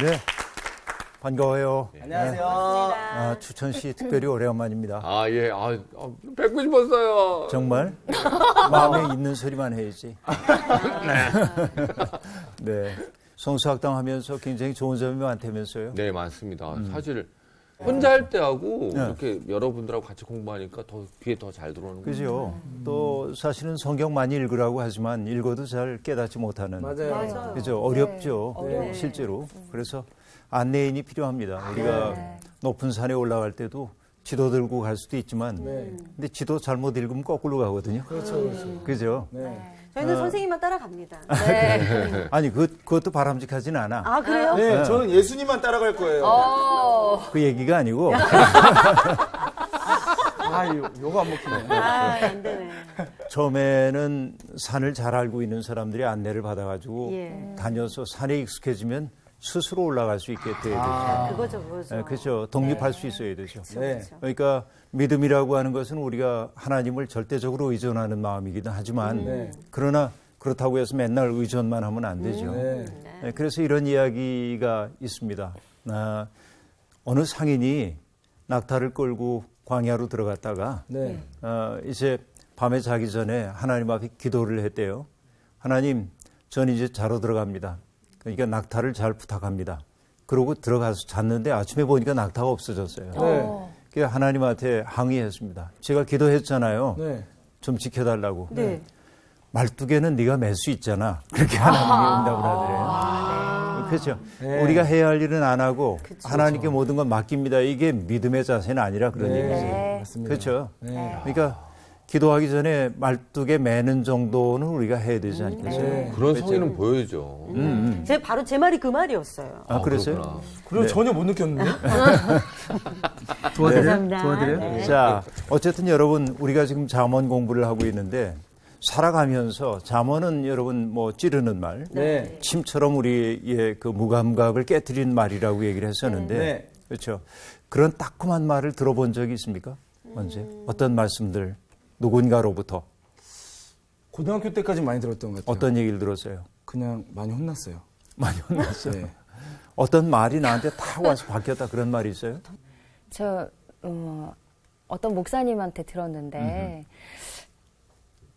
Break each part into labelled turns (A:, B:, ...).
A: 네, 반가워요.
B: 안녕하세요.
A: 추천 씨 특별히 오래간만입니다.
C: 아, 예. 뵙고 싶었어요.
A: 정말? 마음에 있는 소리만 해야지. 네. 성수학당 하면서 굉장히 좋은 점이 많다면서요?
C: 네, 많습니다. 사실 혼자 할 때하고 이렇게 여러분들하고 같이 공부하니까 더 귀에 더 잘 들어오는 거예요.
A: 그죠? 또 사실은 성경 많이 읽으라고 하지만 읽어도 잘 깨닫지 못하는.
B: 맞아요.
A: 그죠? 어렵죠.
D: 어려워요.
A: 실제로. 그래서 안내인이 필요합니다. 우리가 높은 산에 올라갈 때도 지도 들고 갈 수도 있지만 근데 지도 잘못 읽으면 거꾸로 가거든요.
B: 그렇죠.
A: 그죠?
D: 저희는 선생님만 따라갑니다.
A: 아니 그것도 바람직하진 않아.
D: 아, 그래요?
B: 네, 저는 예수님만 따라갈 거예요.
A: 그 얘기가 아니고
B: 요거 안 먹히네.
D: 안 되네.
A: 처음에는 산을 잘 알고 있는 사람들이 안내를 받아가지고
D: 예.
A: 다녀서 산에 익숙해지면 스스로 올라갈 수 있게 돼야 되죠.
D: 그거죠.
A: 그렇죠. 독립할 수 있어야 되죠.
B: 네.
A: 그러니까 믿음이라고 하는 것은 우리가 하나님을 절대적으로 의존하는 마음이기도 하지만 그러나 그렇다고 해서 맨날 의존만 하면 안 되죠. 네, 그래서 이런 이야기가 있습니다. 어느 상인이 낙타를 끌고 광야로 들어갔다가 이제 밤에 자기 전에 하나님 앞에 기도를 했대요. 하나님, 전 이제 자러 들어갑니다. 그러니까 낙타를 잘 부탁합니다. 그러고 들어가서 잤는데 아침에 보니까 낙타가 없어졌어요. 그래서 하나님한테 항의했습니다. 제가 기도했잖아요. 좀 지켜달라고.
D: 네.
A: 말뚝에는 네가 맬 수 있잖아. 그렇게 하나님이 응답을 하더래요. 그렇죠. 우리가 해야 할 일은 안 하고 하나님께 모든 건 맡깁니다. 이게 믿음의 자세는 아니라 그런 얘기죠.
B: 맞습니다.
A: 그렇죠. 그러니까 기도하기 전에 말뚝에 매는 정도는 우리가 해야 되지 않겠어요?
C: 그런 성의는 보여야죠.
D: 바로 제 말이 그 말이었어요.
A: 그랬어요?
C: 그렇구나.
B: 그럼 전혀 못 느꼈는데?
D: 도와드려요? 네.
A: 자, 어쨌든 여러분, 우리가 지금 잠언 공부를 하고 있는데 살아가면서 잠언은 여러분 뭐 찌르는 말, 침처럼 우리의 그 무감각을 깨뜨리는 말이라고 얘기를 했었는데, 그렇죠. 그런 따끔한 말을 들어본 적이 있습니까? 언제? 어떤 말씀들? 누군가로부터
B: 고등학교 때까지 많이 들었던 것 같아요.
A: 어떤 얘기를 들었어요?
B: 그냥 많이 혼났어요.
A: 많이 혼났어요.
B: 네.
A: 어떤 말이 나한테 탁 와서 바뀌었다 그런 말이 있어요?
E: 저 어떤 목사님한테 들었는데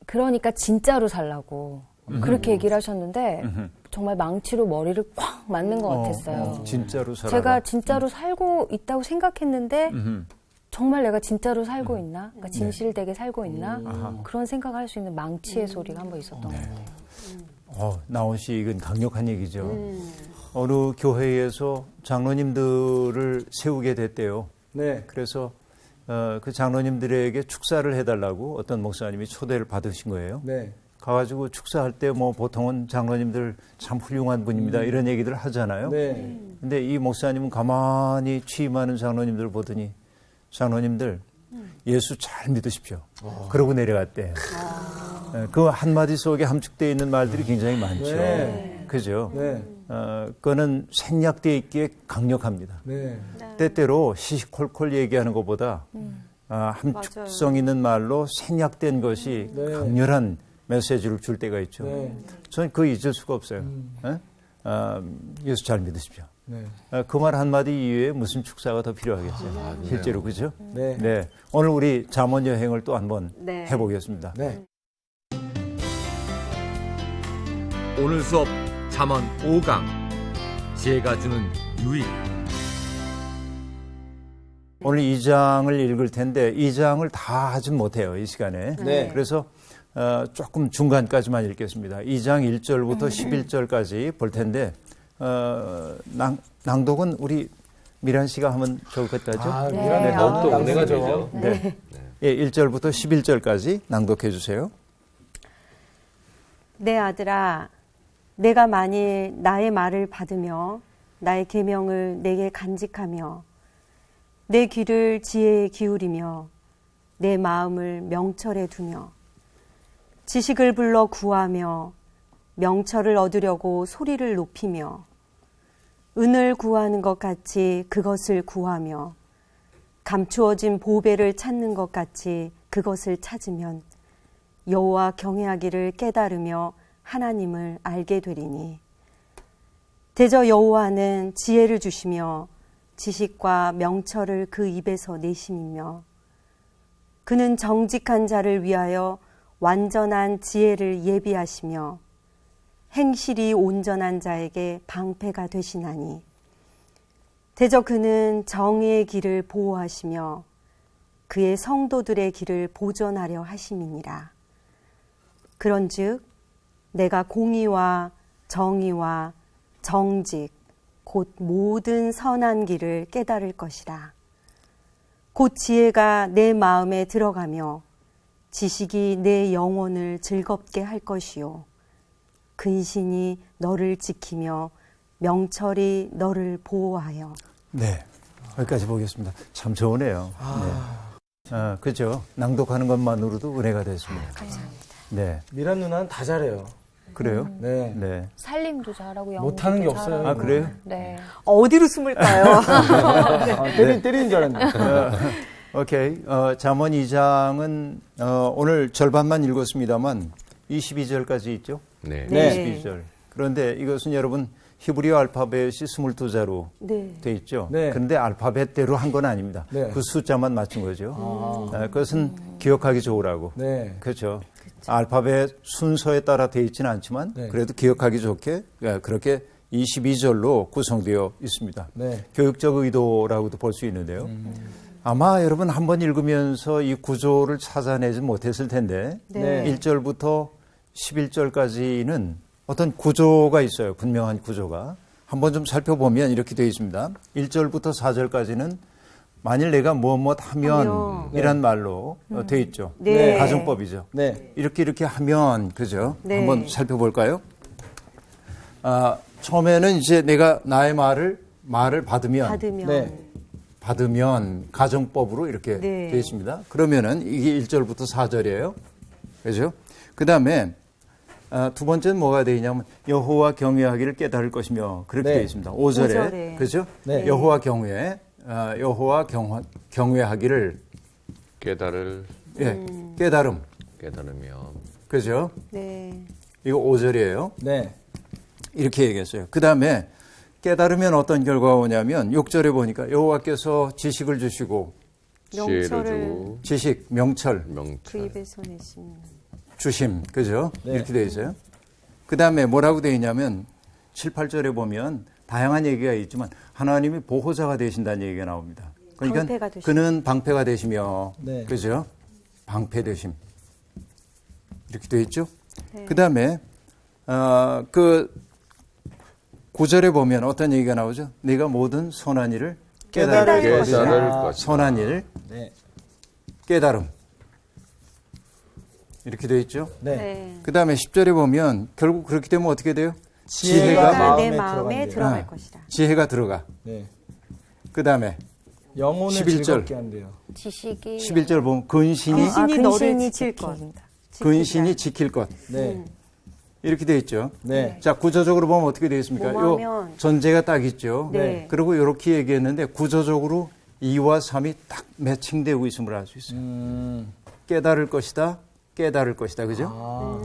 E: 그러니까 진짜로 살라고 그렇게 얘기를 하셨는데 정말 망치로 머리를 꽉 맞는 것 같았어요.
A: 진짜로 살아라.
E: 제가 진짜로 살고 있다고 생각했는데 정말 내가 진짜로 살고 있나? 그러니까 진실되게 살고 있나? 그런 생각을 할 수 있는 망치의 소리가 한번 있었던 것 같아요.
A: 나온 씨 이건 강력한 얘기죠. 어느 교회에서 장로님들을 세우게 됐대요. 그래서 그 장로님들에게 축사를 해달라고 어떤 목사님이 초대를 받으신 거예요. 가가지고 축사할 때 뭐 보통은 장로님들 참 훌륭한 분입니다 이런 얘기들 하잖아요. 근데 이 목사님은 가만히 취임하는 장로님들 보더니 장로님들 예수 잘 믿으십시오. 그러고 내려갔대. 그 한마디 속에 함축되어 있는 말들이 굉장히 많죠. 그죠? 그거는 생략되어 있기에 강력합니다. 때때로 시시콜콜 얘기하는 것보다 함축성 있는 말로 생략된 것이 강렬한 메시지를 줄 때가 있죠. 저는 그거 잊을 수가 없어요. 예수 잘 믿으십시오. 그 말 한마디 이외에 무슨 축사가 더 필요하겠어요. 실제로 그죠? 네. 오늘 우리 잠언 여행을 또 한번 해보겠습니다.
F: 오늘 수업 잠언 5강 지혜가 주는 유익.
A: 오늘 2장을 읽을 텐데 2장을 다 하진 못해요. 이 시간에. 그래서 조금 중간까지만 읽겠습니다. 2장 1절부터 11절까지 볼 텐데 낭독은 우리 미란 씨가 하면 좋을 것 같죠?
C: 더욱더 은혜가 되죠.
A: 예, 1절부터 11절까지 낭독해 주세요.
D: 내 아들아, 내가 만일 나의 말을 받으며 나의 계명을 내게 간직하며 내 귀를 지혜에 기울이며 내 마음을 명철에 두며 지식을 불러 구하며 명철을 얻으려고 소리를 높이며 은을 구하는 것 같이 그것을 구하며 감추어진 보배를 찾는 것 같이 그것을 찾으면 여호와 경외하기를 깨달으며 하나님을 알게 되리니 대저 여호와는 지혜를 주시며 지식과 명철을 그 입에서 내심이며 그는 정직한 자를 위하여 완전한 지혜를 예비하시며 행실이 온전한 자에게 방패가 되시나니 대저 그는 정의의 길을 보호하시며 그의 성도들의 길을 보전하려 하심이니라. 그런즉 내가 공의와 정의와 정직 곧 모든 선한 길을 깨달을 것이라. 곧 지혜가 내 마음에 들어가며 지식이 내 영혼을 즐겁게 할 것이요 근신이 너를 지키며 명철이 너를 보호하여.
A: 네, 여기까지 보겠습니다. 참 좋으네요. 네. 그죠? 낭독하는 것만으로도 은혜가 됐습니다.
E: 감사합니다.
A: 네,
B: 미란 누나는 다 잘해요.
A: 그래요?
B: 네.
A: 네.
E: 살림도 잘하고 영어도
B: 못하는 게 없어요.
E: 잘하고.
A: 아, 그래요?
E: 네.
D: 어디로 숨을까요?
B: 때리는 줄 알았는데.
A: 오케이. 잠언 2장은 오늘 절반만 읽었습니다만 22절까지 있죠?
C: 네.
B: 네.
A: 22절. 그런데 이것은 여러분 히브리어 알파벳이 22자로
D: 네.
A: 돼 있죠.
B: 네.
A: 그런데 알파벳대로 한 건 아닙니다.
B: 네.
A: 그 숫자만 맞춘 거죠. 그것은 기억하기 좋으라고.
B: 네.
A: 그렇죠. 알파벳 순서에 따라 돼 있지는 않지만
B: 네.
A: 그래도 기억하기 좋게 그렇게 22절로 구성되어 있습니다.
B: 네.
A: 교육적 의도라고도 볼 수 있는데요. 아마 여러분 한번 읽으면서 이 구조를 찾아내지 못했을 텐데
B: 네.
A: 1절부터 11절까지는 어떤 구조가 있어요. 분명한 구조가. 한번 좀 살펴보면 이렇게 되어 있습니다. 1절부터 4절까지는 만일 내가 무엇 하면 이란 말로 되어 있죠.
D: 네.
A: 가정법이죠.
B: 네.
A: 이렇게 하면 그죠?
D: 네.
A: 한번 살펴볼까요? 처음에는 이제 내가 나의 말을 받으면
B: 네.
A: 받으면 가정법으로 이렇게
D: 네.
A: 되어 있습니다. 그러면은 이게 1절부터 4절이에요. 그죠? 그다음에 두 번째는 뭐가 되어 있냐면 여호와 경외하기를 깨달을 것이며 그렇게
B: 네.
A: 되어 있습니다. 5절에.
D: 5절에.
A: 그죠?
B: 네.
A: 여호와 경외하기를 깨달음.
C: 깨달으며
A: 그죠?
D: 네.
A: 이거 5절이에요.
B: 네.
A: 이렇게 얘기했어요. 그다음에 깨달으면 어떤 결과가 오냐면 6절에 보니까 여호와께서 지식을 주시고
C: 지혜를
D: 명철을
C: 주고
A: 지식, 명철
D: 그
C: 명철
D: 입에서 내심.
A: 주심. 그죠?
B: 네.
A: 이렇게 되어 있어요. 그다음에 뭐라고 되어 있냐면 7, 8절에 보면 다양한 얘기가 있지만 하나님이 보호자가 되신다는 얘기가 나옵니다. 그러니까
D: 방패가 되시며.
A: 그는 방패가 되시며
B: 네.
A: 그죠? 방패 되심. 이렇게 되어 있죠?
D: 네.
A: 그다음에 그 9절에 보면 어떤 얘기가 나오죠? 내가 모든 선한 일을 깨달을
B: 깨달을
A: 것이다.
C: 깨달을 것이다.
A: 선한 일,
B: 네.
A: 깨달음. 이렇게 되어 있죠?
B: 네.
D: 네.
A: 그다음에 10절에 보면 결국 그렇게 되면 어떻게 돼요?
B: 지혜가
D: 내
B: 마음에
D: 마음에
B: 들어간대요.
D: 들어갈 것이다.
A: 지혜가 들어가.
B: 네.
A: 그다음에
B: 영혼을
A: 11절.
B: 즐겁게 한대요.
E: 지식이
A: 11절 보면 근신이
D: 근신이 너를
E: 근신이
D: 지킬
E: 지키다.
D: 것.
A: 근신이 지킬 것.
B: 네.
A: 이렇게 되어 있죠.
B: 네.
A: 자, 구조적으로 보면 어떻게 되어 있습니까?
D: 뭐뭐
A: 요
D: 하면-
A: 전제가 딱 있죠.
D: 네.
A: 그리고 이렇게 얘기했는데 구조적으로 2와 3이 딱 매칭되고 있음을 알 수 있어요. 깨달을 것이다. 깨달을 것이다. 그죠?
B: 아.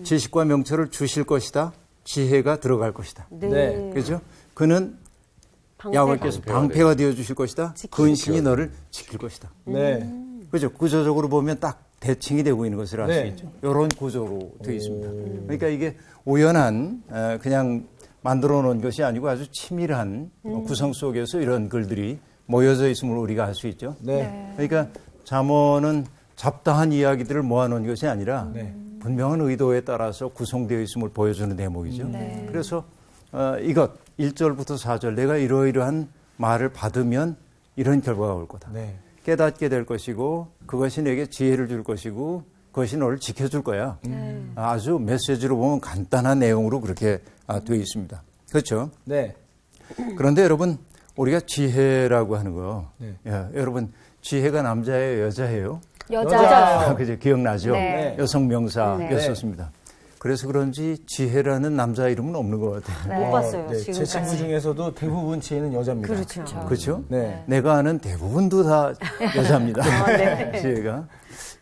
A: 지식과 명철을 주실 것이다. 지혜가 들어갈 것이다.
D: 네.
B: 네.
A: 그죠? 그는 야훼께서 방패가 되어 주실 것이다. 근신이 너를 지킬 것이다.
B: 네.
A: 그죠? 구조적으로 보면 딱 대칭이 되고 있는 것을 알 수
B: 네.
A: 있죠. 이런 구조로 되어 있습니다. 그러니까 이게 우연한 그냥 만들어 놓은 것이 아니고 아주 치밀한 구성 속에서 이런 글들이 모여져 있음을 우리가 알 수 있죠.
B: 네.
A: 그러니까 잠언은 잡다한 이야기들을 모아놓은 것이 아니라
B: 네.
A: 분명한 의도에 따라서 구성되어 있음을 보여주는 대목이죠. 그래서 이것 1절부터 4절 내가 이러이러한 말을 받으면 이런 결과가 올 거다.
B: 네.
A: 깨닫게 될 것이고 그것이 내게 지혜를 줄 것이고 그것이 너를 지켜줄 거야. 아주 메시지로 보면 간단한 내용으로 그렇게 되어 있습니다. 그렇죠?
B: 네.
A: 그런데 여러분 우리가 지혜라고 하는 거
B: 네.
A: 여러분 지혜가 남자예요 여자예요?
E: 여자.
A: 그죠? 기억나죠?
E: 네.
A: 여성 명사였었습니다. 그래서 그런지 지혜라는 남자 이름은 없는 것 같아요.
D: 못 봤어요.
B: 네. 제 친구
D: 지금까지.
B: 중에서도 대부분 지혜는 여자입니다.
D: 그렇죠.
A: 그렇죠?
B: 네.
A: 내가 아는 대부분도 다 여자입니다. 지혜가.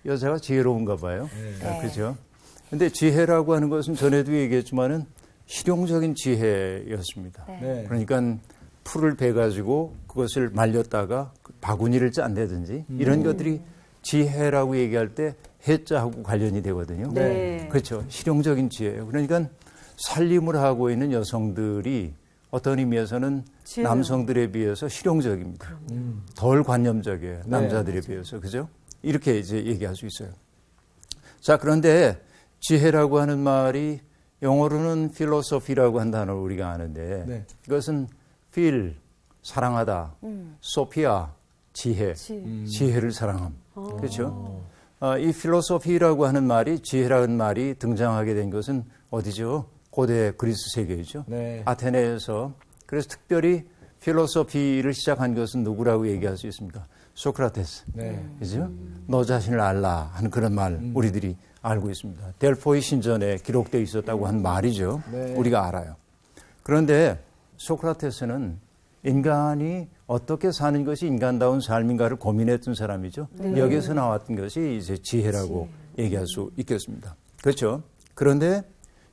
A: 여자가 지혜로운가 봐요. 그렇죠? 근데 지혜라고 하는 것은 전에도 얘기했지만은 실용적인 지혜였습니다.
E: 네.
B: 네.
A: 그러니까 풀을 베가지고 그것을 말렸다가 바구니를 짠다든지 이런 것들이 지혜라고 얘기할 때 해자하고 관련이 되거든요.
D: 네.
A: 그렇죠. 실용적인 지혜예요. 그러니까 살림을 하고 있는 여성들이 어떤 의미에서는
D: 지혜로워.
A: 남성들에 비해서 실용적입니다. 덜 관념적이에요. 남자들에 비해서. 그죠? 이렇게 이제 얘기할 수 있어요. 자, 그런데 지혜라고 하는 말이 영어로는 philosophy라고 한 단어를 우리가 아는데
B: 네.
A: 이것은 feel, 사랑하다, 소피아, 지혜, 지혜를 사랑함. 그렇죠? 이 philosophy라고 하는 말이 지혜라는 말이 등장하게 된 것은 어디죠? 고대 그리스 세계이죠.
B: 네.
A: 아테네에서. 그래서 특별히 필로소피를 시작한 것은 누구라고 얘기할 수 있습니까? 소크라테스.
B: 네.
A: 그죠? 너 자신을 알라 하는 그런 말 우리들이 알고 있습니다. 델포이 신전에 기록되어 있었다고 한 말이죠.
B: 네.
A: 우리가 알아요. 그런데 소크라테스는 인간이 어떻게 사는 것이 인간다운 삶인가를 고민했던 사람이죠. 여기서 나왔던 것이 이제 지혜라고 얘기할 수 있겠습니다. 그렇죠? 그런데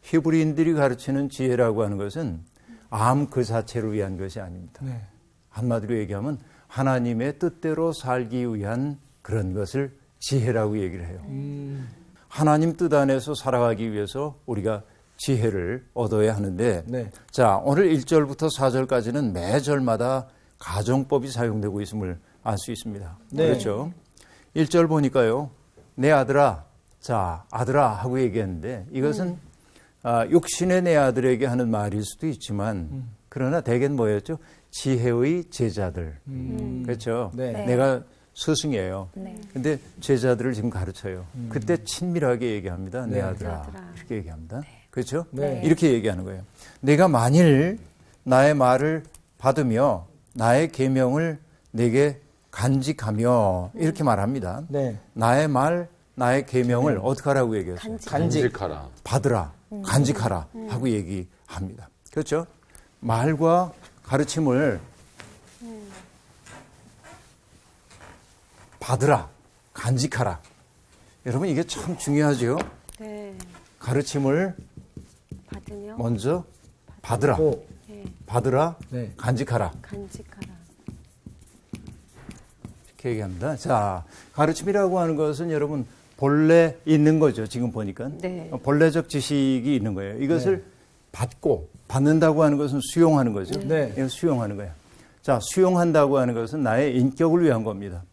A: 히브리인들이 가르치는 지혜라고 하는 것은 암 그 자체를 위한 것이 아닙니다.
B: 네.
A: 한마디로 얘기하면 하나님의 뜻대로 살기 위한 그런 것을 지혜라고 얘기를 해요. 하나님 뜻 안에서 살아가기 위해서 우리가 지혜를 얻어야 하는데
B: 네.
A: 자, 오늘 1절부터 4절까지는 매 절마다 가정법이 사용되고 있음을 알 수 있습니다.
B: 네.
A: 그렇죠? 1절 보니까요. 내 아들아, 자, 아들아 하고 얘기했는데 이것은 육신의 내 아들에게 하는 말일 수도 있지만 그러나 대개는 뭐였죠? 지혜의 제자들. 그렇죠?
B: 네.
A: 내가 스승이에요.
E: 네.
A: 근데 제자들을 지금 가르쳐요. 그때 친밀하게 얘기합니다. 내
B: 네.
A: 아들아. 이렇게 얘기합니다. 그렇죠?
B: 네.
A: 이렇게 얘기하는 거예요. 내가 만일 나의 말을 받으며 나의 계명을 내게 간직하며 이렇게 말합니다.
B: 네.
A: 나의 말, 나의 계명을 어떻게 하라고 얘기했어요?
C: 간직하라.
A: 받으라, 간직하라 하고 얘기합니다. 그렇죠? 말과 가르침을 받으라, 간직하라. 여러분 이게 참 중요하죠?
D: 네.
A: 가르침을
D: 받으며
A: 먼저 받으라,
B: 또,
D: 네.
A: 받으라,
B: 네.
A: 간직하라.
D: 간직하라.
A: 이렇게 얘기합니다. 자, 가르침이라고 하는 것은 여러분 본래 있는 거죠. 지금 보니까.
D: 네.
A: 본래적 지식이 있는 거예요. 이것을 받고, 받는다고 하는 것은 수용하는 거죠.
B: 네.
A: 이걸 수용하는 거예요. 자, 수용한다고 하는 것은 나의 인격을 위한 겁니다.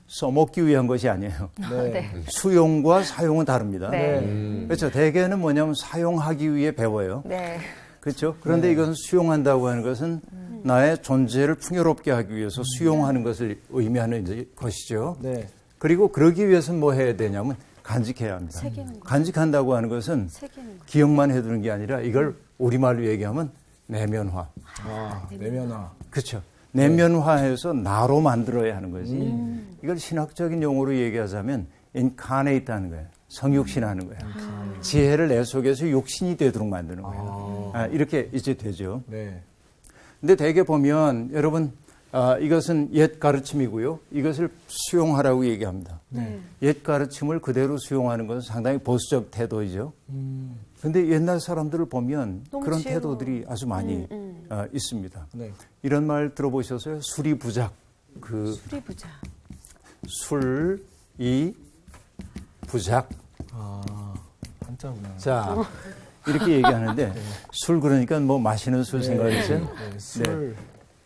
A: 써먹기 위한 것이 아니에요.
B: 네.
A: 수용과 사용은 다릅니다.
E: 네.
A: 그렇죠. 대개는 뭐냐면 사용하기 위해 배워요.
E: 네.
A: 그렇죠. 그런데 이것은 수용한다고 하는 것은 나의 존재를 풍요롭게 하기 위해서 수용하는 것을 의미하는 이제 것이죠.
B: 네.
A: 그리고 그러기 위해서는 뭐 해야 되냐면 간직해야 합니다.
D: 새기는 거.
A: 간직한다고 하는 것은
D: 새기는 거.
A: 기억만 해두는 게 아니라 이걸 우리말로 얘기하면 내면화.
B: 아, 내면화.
A: 그렇죠. 내면화해서 나로 만들어야 하는 거지. 이걸 신학적인 용어로 얘기하자면 incarnate 하는 거예요. 성육신하는 거예요. 지혜를 내 속에서 육신이 되도록 만드는 거예요. 이렇게 이제 되죠.
B: 네.
A: 근데 대개 보면 여러분 이것은 옛 가르침이고요. 이것을 수용하라고 얘기합니다. 옛 가르침을 그대로 수용하는 것은 상당히 보수적 태도이죠. 그런데 옛날 사람들을 보면
D: 너무
A: 그런
D: 지혜로워.
A: 태도들이 아주 많이 있습니다.
B: 네.
A: 이런 말 들어보셨어요? 수리부작. 그
D: 수리부자.
A: 술이 부작.
B: 아, 한자구나.
A: 자, 이렇게 얘기하는데 술 그러니까 뭐 마시는 술 생각이세요?
B: 네, 술.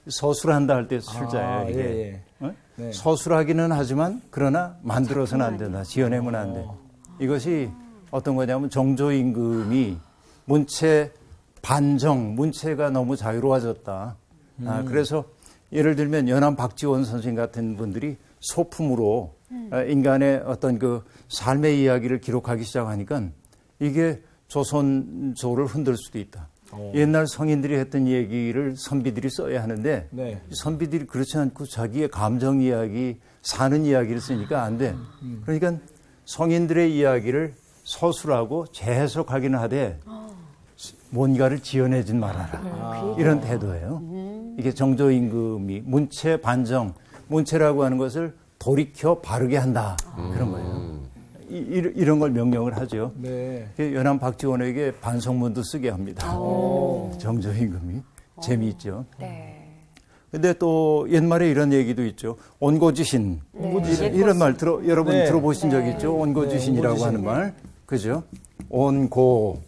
A: 서술한다 할 때 술자예요, 이게.
B: 예.
A: 어?
B: 네.
A: 서술하기는 하지만 그러나 만들어서는 안 된다. 지어내면 안 돼. 이것이 어떤 거냐면 정조임금이 문체 반정, 문체가 너무 자유로워졌다. 그래서 예를 들면 연암 박지원 선생님 같은 분들이 소품으로 인간의 어떤 그 삶의 이야기를 기록하기 시작하니까 이게 조선조를 흔들 수도 있다. 옛날 성인들이 했던 얘기를 선비들이 써야 하는데
B: 네.
A: 선비들이 그렇지 않고 자기의 감정 이야기, 사는 이야기를 쓰니까 안 돼. 그러니까 성인들의 이야기를 서술하고 재해석하기는 하되 뭔가를 지어내진 말아라. 이런 태도예요. 이게 정조임금이 문체 반정, 문체라고 하는 것을 돌이켜 바르게 한다. 그런 거예요. 이런 걸 명령을 하죠.
B: 네.
A: 연암 박지원에게 반성문도 쓰게 합니다. 정조임금이. 재미있죠.
E: 네.
A: 근데 또 옛말에 이런 얘기도 있죠. 온고지신. 이런 말 여러분
B: 네.
A: 들어보신 적 있죠? 온고지신이라고
B: 네,
A: 하는 말. 그죠? 온고.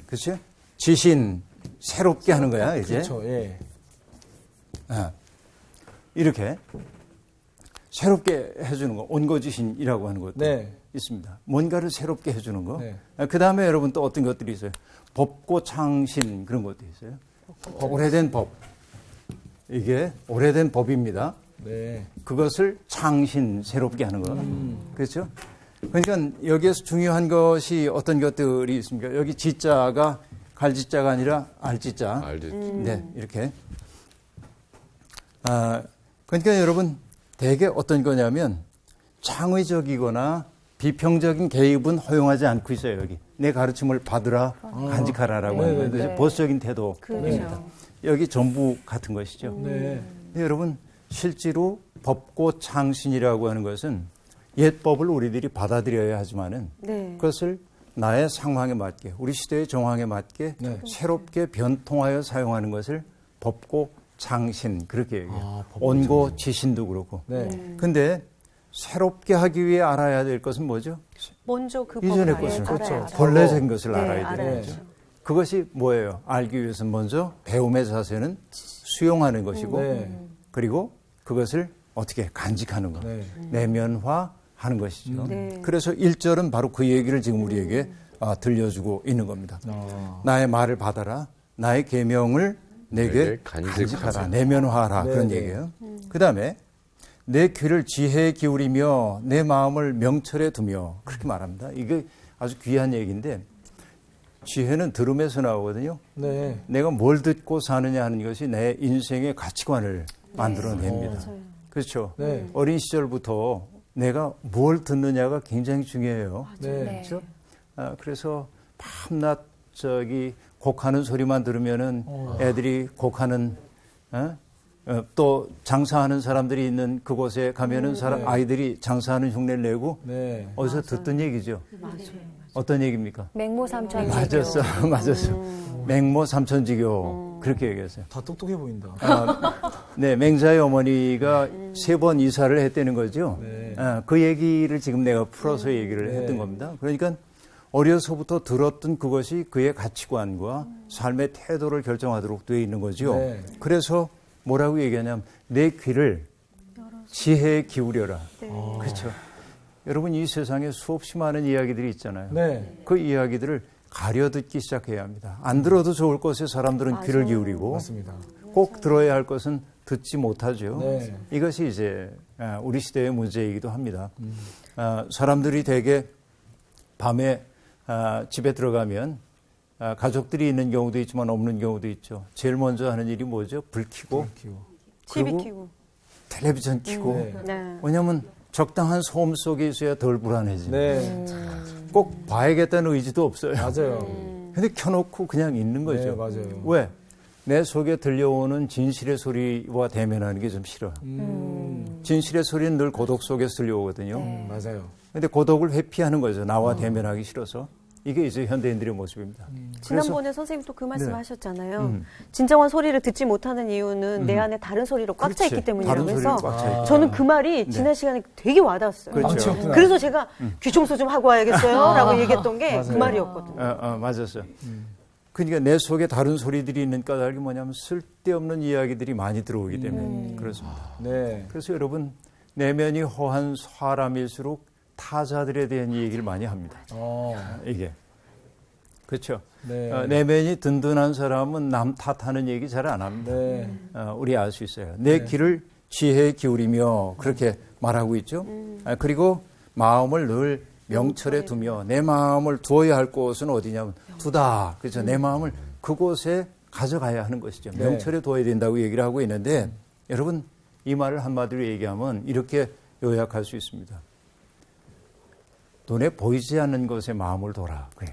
A: 그죠? 지신. 새롭게 하는 거야, 이제.
B: 그렇죠. 예.
A: 아, 이렇게 새롭게 해주는 거. 온고지신이라고 하는 것도
B: 네.
A: 있습니다. 뭔가를 새롭게 해주는 거.
B: 네.
A: 그 다음에 여러분 또 어떤 것들이 있어요. 법고창신 그런 것도 있어요. 오래된 법. 이게 오래된 법입니다.
B: 네.
A: 그것을 창신, 새롭게 하는 거. 그렇죠? 그러니까 여기에서 중요한 것이 어떤 것들이 있습니까? 여기 지자가 갈지자가 아니라 알지자.
C: 알지.
A: 네, 이렇게. 그러니까 여러분, 대개 어떤 거냐면 창의적이거나 비평적인 개입은 허용하지 않고 있어요, 여기. 내 가르침을 받으라, 간직하라라고 하는 거예요. 그래서 보수적인 태도입니다. 여기 전부 같은 것이죠.
B: 네.
A: 근데 여러분, 실제로 법고 창신이라고 하는 것은 옛법을 우리들이 받아들여야 하지만은
D: 네.
A: 그것을 나의 상황에 맞게, 우리 시대의 정황에 맞게
B: 네.
A: 새롭게 변통하여 사용하는 것을 법고 창신, 그렇게 얘기해요.
B: 법고
A: 온고 지신도 그렇고.
B: 네.
A: 근데 새롭게 하기 위해 알아야 될 것은 뭐죠?
D: 먼저 그
A: 이전의
D: 법을
A: 것을,
D: 알아야
A: 그렇죠. 본래적인 것을
D: 네,
A: 알아야 돼요.
D: 알아야죠.
A: 그것이 뭐예요? 알기 위해서는 먼저 배움의 자세는 수용하는 것이고,
B: 네.
A: 그리고 그것을 어떻게 간직하는 것,
B: 네.
A: 내면화하는 것이죠.
D: 네.
A: 그래서 1절은 바로 그 얘기를 지금 우리에게 들려주고 있는 겁니다. 나의 말을 받아라, 나의 계명을 내게
C: 내게
A: 간직하라,
C: 간직하라.
A: 내면화하라.
B: 네,
A: 그런
B: 네.
A: 얘기예요. 그 다음에 내 귀를 지혜에 기울이며 내 마음을 명철에 두며 그렇게 말합니다. 이게 아주 귀한 얘기인데 지혜는 들음에서 나오거든요.
B: 네.
A: 내가 뭘 듣고 사느냐 하는 것이 내 인생의 가치관을 만들어냅니다.
D: 맞아요.
A: 그렇죠.
B: 네.
A: 어린 시절부터 내가 뭘 듣느냐가 굉장히 중요해요.
B: 네.
A: 그렇죠? 그래서 밤낮 곡하는 소리만 들으면은 애들이 곡하는 또 장사하는 사람들이 있는 그곳에 가면은 아이들이 장사하는 흉내를 내고
B: 네.
A: 어디서 듣던 얘기죠. 어떤 얘기입니까?
E: 맹모삼천지교.
A: 맞았어. 맹모 삼천지교 그렇게 얘기했어요.
B: 다 똑똑해 보인다.
A: 네, 맹자의 어머니가 3번 이사를 했다는 거죠.
B: 네.
A: 그 얘기를 지금 내가 풀어서 얘기를 했던 겁니다. 그러니까 어려서부터 들었던 그것이 그의 가치관과 삶의 태도를 결정하도록 되어 있는 거죠.
B: 네.
A: 그래서 뭐라고 얘기하냐면 내 귀를 지혜에 기울여라. 그렇죠. 여러분 이 세상에 수없이 많은 이야기들이 있잖아요.
B: 네.
A: 그 이야기들을 가려 듣기 시작해야 합니다. 안 들어도 좋을 것에 사람들은 귀를 기울이고
B: 맞습니다.
A: 꼭 들어야 할 것은 듣지 못하죠.
B: 네.
A: 이것이 이제 우리 시대의 문제이기도 합니다. 사람들이 대개 밤에 집에 들어가면 가족들이 있는 경우도 있지만 없는 경우도 있죠. 제일 먼저 하는 일이 뭐죠? 불 켜고
D: TV 켜고.
A: 텔레비전 켜고.
B: 네.
D: 네.
A: 왜냐하면 적당한 소음 속에 있어야 덜 불안해집니다.
B: 네.
A: 꼭 봐야겠다는 의지도 없어요.
B: 맞아요.
A: 근데 켜놓고 그냥 있는 거죠.
B: 네, 맞아요.
A: 왜? 내 속에 들려오는 진실의 소리와 대면하는 게 좀 싫어. 진실의 소리는 늘 고독 속에서 들려오거든요.
B: 맞아요.
A: 근데 고독을 회피하는 거죠. 나와 대면하기 싫어서. 이게 이제 현대인들의 모습입니다.
D: 지난번에 선생님 또 그 말씀
A: 네.
D: 하셨잖아요. 진정한 소리를 듣지 못하는 이유는 내 안에 다른 소리로 꽉 차 있기
A: 그렇지.
D: 때문이라고
A: 다른
D: 해서
A: 소리로 꽉 차 있기
D: 저는 그 말이 지난 시간에 되게 와닿았어요.
A: 그렇죠.
B: 망치였구나.
D: 그래서 제가 귀 청소 좀 하고 와야겠어요 라고 얘기했던 게 그
B: 맞아요.
D: 말이었거든요.
A: 맞았어요. 그러니까 내 속에 다른 소리들이 있는 까닭이 뭐냐면 쓸데없는 이야기들이 많이 들어오기 때문에 그렇습니다.
B: 네.
A: 그래서 여러분 내면이 허한 사람일수록 타자들에 대한 얘기를 많이 합니다. 이게 그렇죠.
B: 네.
A: 내면이 든든한 사람은 남 탓하는 얘기 잘 안 합니다.
B: 네.
A: 우리 알 수 있어요. 내 귀를 지혜에 기울이며 그렇게 말하고 있죠. 그리고 마음을 늘 명철에 두며 내 마음을 두어야 할 곳은 어디냐면 두다. 그렇죠. 내 마음을 그곳에 가져가야 하는 것이죠.
B: 네.
A: 명철에 두어야 된다고 얘기를 하고 있는데 여러분 이 말을 한마디로 얘기하면 이렇게 요약할 수 있습니다. 눈에 보이지 않는 것에 마음을 둬라. 그래.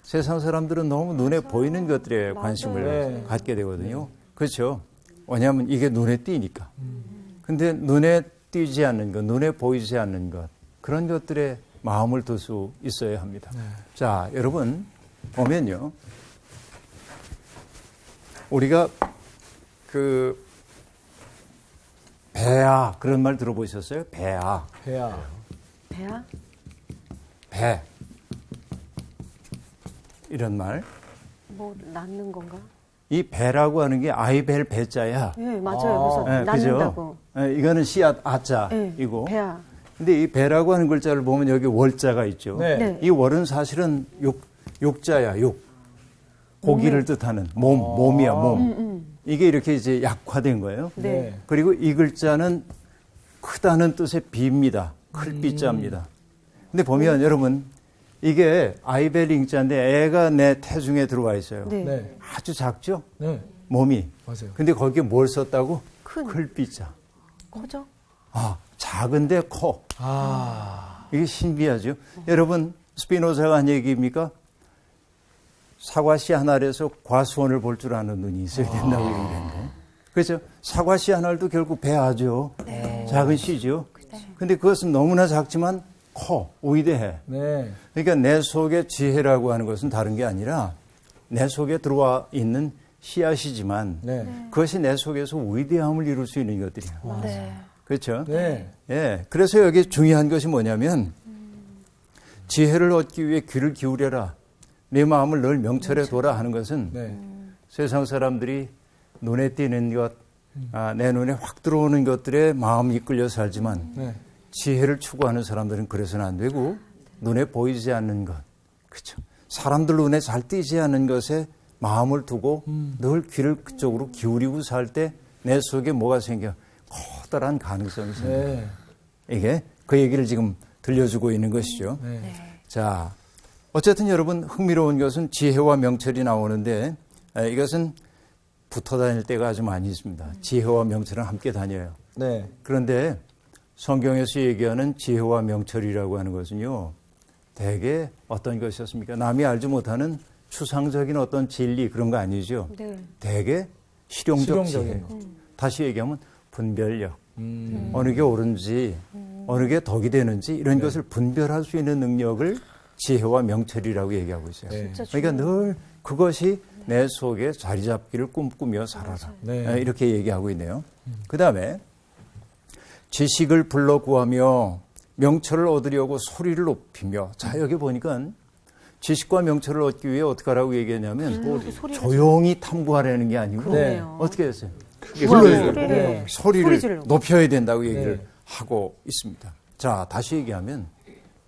A: 세상 사람들은 너무 눈에 보이는 것들에 관심을
B: 네.
A: 갖게 되거든요. 그렇죠. 왜냐하면 이게 눈에 띄니까. 근데 눈에 띄지 않는 것, 눈에 보이지 않는 것, 그런 것들에 마음을 둘 수 있어야 합니다. 자, 여러분 보면요. 우리가 그 배야 그런 말 들어보셨어요? 배야.
B: 배야.
D: 배야?
A: 배. 이런 말.
D: 뭐 낳는 건가?
A: 이 배라고 하는 게 아이벨 배자야.
D: 네, 맞아요. 그래서
A: 네,
D: 낳는다고.
A: 그죠? 네, 이거는 씨앗 아자이고.
D: 네, 배야.
A: 근데 이 배라고 하는 글자를 보면 여기 월자가 있죠.
B: 네.
D: 네.
A: 이 월은 사실은 욕자야, 욕. 고기를 뜻하는 몸이야, 몸. 이게 이렇게 이제 약화된 거예요.
D: 네.
A: 그리고 이 글자는 크다는 뜻의 비입니다. 클비자입니다. 근데 보면 여러분 이게 아이벨 잉자인데 애가 내 태중에 들어와 있어요.
D: 네.
B: 네.
A: 아주 작죠?
B: 네.
A: 몸이.
B: 맞아요.
A: 근데 거기에 뭘 썼다고?
D: 큰.
A: 클비자.
D: 커져?
A: 아, 작은데 커.
B: 아.
A: 이게 신비하죠. 여러분 스피노자가 한 얘기입니까? 사과씨 하나에서 과수원을 볼 줄 아는 눈이 있어야 된다고 얘기했는데. 그렇죠? 사과씨 하나도 결국 배하죠. 작은 씨죠. 근데 그것은 너무나 작지만 커, 위대해.
B: 네.
A: 그러니까 내 속에 지혜라고 하는 것은 다른 게 아니라 내 속에 들어와 있는 씨앗이지만
B: 네.
A: 그것이 내 속에서 위대함을 이룰 수 있는 것들이에요.
E: 네.
A: 그렇죠?
B: 네.
A: 예. 그래서 여기 중요한 것이 뭐냐면 지혜를 얻기 위해 귀를 기울여라. 내 마음을 늘 명철에 둬라 하는 것은
B: 네.
A: 세상 사람들이 눈에 띄는 것, 내 눈에 확 들어오는 것들에 마음이 이끌려 살지만
B: 네.
A: 지혜를 추구하는 사람들은 그래서는 안 되고 눈에 보이지 않는 것, 그렇죠? 사람들 눈에 잘 띄지 않는 것에 마음을 두고 늘 귀를 그쪽으로 기울이고 살 때 내 속에 뭐가 생겨? 커다란 가능성이 생겨요.
B: 네.
A: 이게 그 얘기를 지금 들려주고 있는 것이죠.
B: 네.
A: 자, 어쨌든 여러분 흥미로운 것은 지혜와 명철이 나오는데 이것은 붙어 다닐 때가 아주 많이 있습니다. 지혜와 명철은 함께 다녀요.
B: 네.
A: 그런데 성경에서 얘기하는 지혜와 명철이라고 하는 것은요, 대개 어떤 것이었습니까? 남이 알지 못하는 추상적인 어떤 진리 그런 거 아니죠.
D: 네.
A: 대개 실용적 지혜.
B: 실용적인
A: 다시 얘기하면 분별력. 어느 게 옳은지, 어느 게 덕이 되는지 이런 것을 분별할 수 있는 능력을 지혜와 명철이라고 얘기하고 있어요.
B: 네.
A: 그러니까 늘 그것이 내 속에 자리 잡기를 꿈꾸며 살아라.
B: 네.
A: 이렇게 얘기하고 있네요. 그 다음에 지식을 불러 구하며 명철을 얻으려고 소리를 높이며. 자, 여기 보니까 지식과 명철을 얻기 위해 어떻게 하라고 얘기했냐면 조용히 탐구하라는 게 아니고
D: 그러네요.
A: 어떻게 했어요?
D: 소리를.
A: 소리를
D: 소리 지르고.
A: 높여야 된다고 얘기를
B: 네.
A: 하고 있습니다. 자, 다시 얘기하면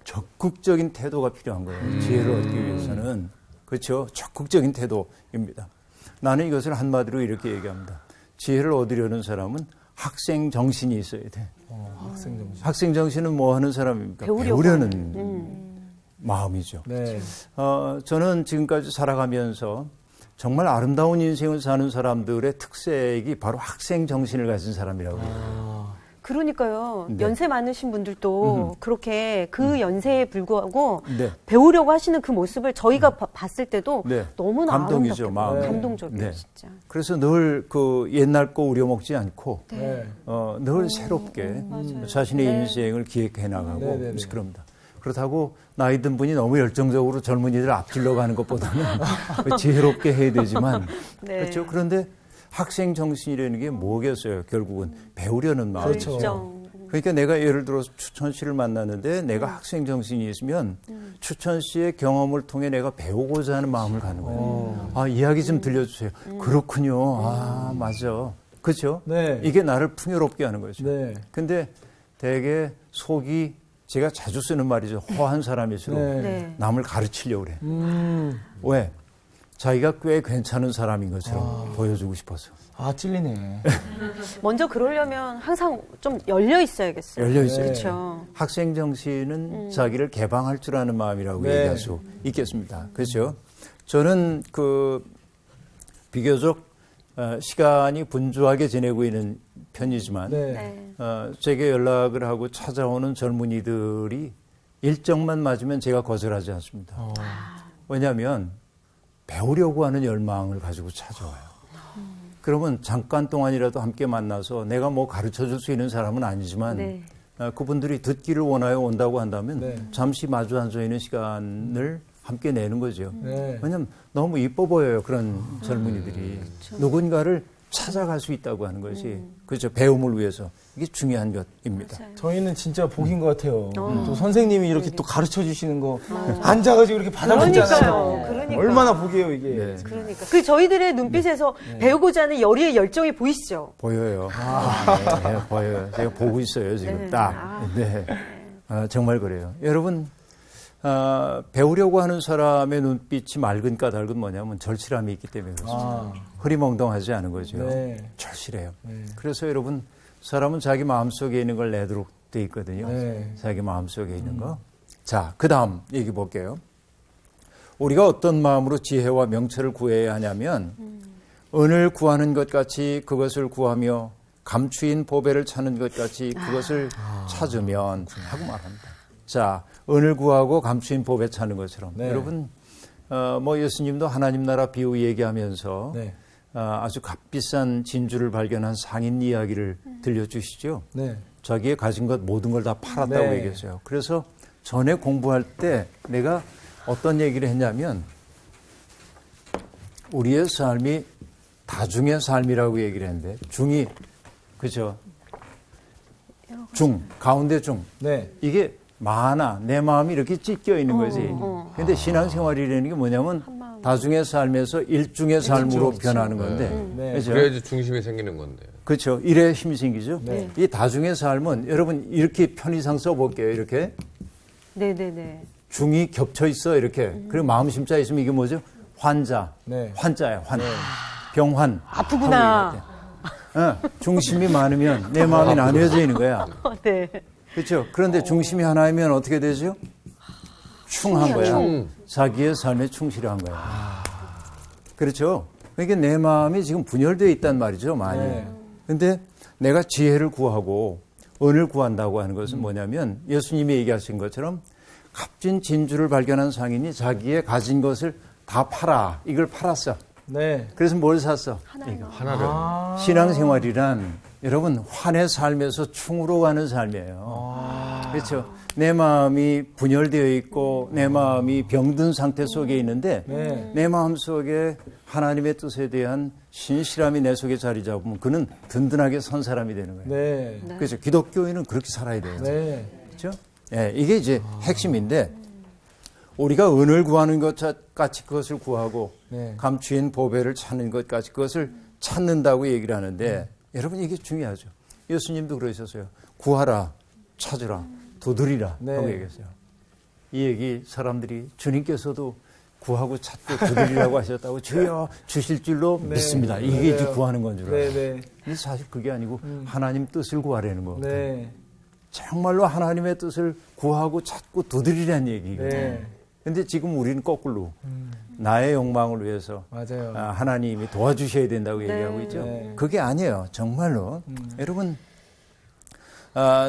A: 적극적인 태도가 필요한 거예요. 지혜를 얻기 위해서는. 그렇죠? 적극적인 태도입니다. 나는 이것을 한마디로 이렇게 얘기합니다. 지혜를 얻으려는 사람은 학생 정신이 있어야 돼.
B: 학생 정신.
A: 학생 정신은 뭐 하는 사람입니까?
D: 배우려고
A: 배우려는 마음이죠.
B: 네.
A: 저는 지금까지 살아가면서 정말 아름다운 인생을 사는 사람들의 특색이 바로 학생 정신을 가진 사람이라고 해요.
D: 그러니까요.
A: 네.
D: 연세 많으신 분들도 그렇게 그 연세에 불구하고
A: 네.
D: 배우려고 하시는 그 모습을 저희가 봤을 때도
A: 네.
D: 너무나
A: 감동이죠,
D: 아름답고
A: 마음이.
D: 감동적이에요,
A: 네.
D: 진짜.
A: 그래서 늘 그 옛날 거 우려먹지 않고
B: 네.
A: 늘 새롭게 자신의 인생을 기획해 나가고
B: 네, 네, 네.
A: 그래서 그럽니다. 그렇다고 나이 든 분이 너무 열정적으로 젊은이들 앞질러 가는 것보다는 지혜롭게 해야 되지만
D: 네.
A: 그렇죠. 그런데 학생 정신이라는 게 뭐겠어요? 결국은 배우려는 마음이죠.
B: 그렇죠.
D: 진정.
A: 그러니까 내가 예를 들어서 추천 씨를 만났는데 내가 학생 정신이 있으면 추천 씨의 경험을 통해 내가 배우고자 하는 마음을 갖는 거예요. 아, 이야기 좀 들려주세요. 그렇군요. 아, 맞아. 그렇죠?
B: 네.
A: 이게 나를 풍요롭게 하는 거죠.
B: 네.
A: 근데 되게 속이 제가 자주 쓰는 말이죠. 허한 사람일수록
B: 네.
D: 네.
A: 남을 가르치려고 그래. 왜? 자기가 꽤 괜찮은 사람인 것처럼 보여주고 싶어서.
B: 아, 찔리네.
D: 먼저 그러려면 항상 좀 열려 있어야겠어요.
A: 열려 있어요.
D: 그렇죠.
A: 학생 정신은 자기를 개방할 줄 아는 마음이라고
B: 네.
A: 얘기할 수 있겠습니다. 그렇죠? 저는 그 비교적 시간이 분주하게 지내고 있는 편이지만
B: 네.
D: 네.
A: 제게 연락을 하고 찾아오는 젊은이들이 일정만 맞으면 제가 거절하지 않습니다. 왜냐하면 배우려고 하는 열망을 가지고 찾아와요. 그러면 잠깐 동안이라도 함께 만나서 내가 뭐 가르쳐 줄 수 있는 사람은 아니지만
D: 네.
A: 그분들이 듣기를 원하여 온다고 한다면
B: 네.
A: 잠시 마주 앉아 있는 시간을 함께 내는 거죠.
B: 네.
A: 왜냐하면 너무 이뻐 보여요. 그런 젊은이들이. 누군가를 찾아갈 수 있다고 하는 것이 그렇죠. 배움을 위해서 이게 중요한 것입니다.
B: 저희는 진짜 복인 것 같아요. 또 선생님이 이렇게 또 가르쳐 주시는 거 앉아가지고 이렇게 받아보잖아요.
D: 그러니까.
B: 얼마나 복이에요 이게.
A: 네.
D: 그러니까 그 저희들의 눈빛에서 배우고자 하는 열의의 열정이 보이시죠?
A: 보여요. 네, 보여요. 제가 보고 있어요 지금
D: 네.
A: 딱. 네. 정말 그래요. 여러분 배우려고 하는 사람의 눈빛이 맑은 까닭은 뭐냐면 절실함이 있기 때문에 그렇습니다. 흐리멍덩하지 않은 거죠.
B: 네.
A: 절실해요.
B: 네.
A: 그래서 여러분 사람은 자기 마음속에 있는 걸 내도록 돼 있거든요.
B: 네.
A: 자기 마음속에 있는 거. 자, 그 다음 얘기 볼게요. 우리가 어떤 마음으로 지혜와 명철을 구해야 하냐면 은을 구하는 것 같이 그것을 구하며 감추인 보배를 찾는 것 같이 그것을 찾으면 하고 말합니다. 자, 은을 구하고 감추인 보배 찾는 것처럼.
B: 네.
A: 여러분, 뭐 예수님도 하나님 나라 비유 얘기하면서
B: 네.
A: 아주 값비싼 진주를 발견한 상인 이야기를 들려주시죠.
B: 네.
A: 자기의 가진 것 모든 걸 다 팔았다고
B: 네.
A: 얘기했어요. 그래서 전에 공부할 때 내가 어떤 얘기를 했냐면 우리의 삶이 다중의 삶이라고 얘기를 했는데 중이 그죠? 중 가운데 중
B: 네.
A: 이게 많아 내 마음이 이렇게 찢겨 있는 거지. 그런데 신앙생활이라는 게 뭐냐면 다중의 삶에서 일중의 삶으로 변하는 건데,
B: 네.
A: 그렇죠?
C: 그래야지 중심이 생기는 건데.
A: 그렇죠. 일에 힘이 생기죠.
B: 네.
A: 이 다중의 삶은 여러분 이렇게 편의상 써볼게요. 이렇게
D: 네네네.
A: 중이 겹쳐 있어 이렇게. 그리고 마음 심자 있으면 이게 뭐죠? 환자,
B: 네.
A: 환자야 환, 병환.
D: 아프구나.
A: 중심이 많으면 내 마음이 나뉘어져 있는 거야.
D: 네.
A: 그렇죠. 그런데 중심이 하나이면 어떻게 되죠? 충한 거야.
C: 충.
A: 자기의 삶에 충실한 거야. 그렇죠. 그러니까 내 마음이 지금 분열되어 있단 말이죠, 많이.
B: 네.
A: 근데 내가 지혜를 구하고 은을 구한다고 하는 것은 뭐냐면 예수님이 얘기하신 것처럼 값진 진주를 발견한 상인이 자기의 가진 것을 다 팔아. 이걸 팔았어.
B: 네.
A: 그래서 뭘 샀어? 이거.
C: 하나를.
A: 신앙생활이란 여러분 환의 삶에서 충으로 가는 삶이에요. 그렇죠. 내 마음이 분열되어 있고 내 마음이 병든 상태 속에 있는데
B: 네.
A: 내 마음 속에 하나님의 뜻에 대한 신실함이 내 속에 자리 잡으면 그는 든든하게 선 사람이 되는 거예요.
B: 네.
A: 그렇죠. 기독교인은 그렇게 살아야 돼요.
B: 네.
A: 그렇죠? 예, 이게 이제 핵심인데 우리가 은을 구하는 것 같이 그것을 구하고
B: 네.
A: 감추인 보배를 찾는 것 같이 그것을 찾는다고 얘기를 하는데 여러분 이게 중요하죠. 예수님도 그러셨어요. 구하라, 찾으라, 두드리라
B: 네.
A: 하고 얘기했어요. 이 얘기 사람들이 주님께서도 구하고 찾고 두드리라고 하셨다고 주여 주실 줄로
B: 네.
A: 믿습니다. 이게 이제
B: 맞아요.
A: 구하는 건 줄 알아요.
B: 네. 네.
A: 근데 사실 그게 아니고 하나님 뜻을 구하라는 거.
B: 네.
A: 정말로 하나님의 뜻을 구하고 찾고 두드리라는 얘기거든요.
B: 네.
A: 근데 지금 우리는 거꾸로 나의 욕망을 위해서
B: 맞아요.
A: 하나님이 도와주셔야 된다고 얘기하고 있죠.
B: 네.
A: 그게 아니에요. 정말로. 여러분,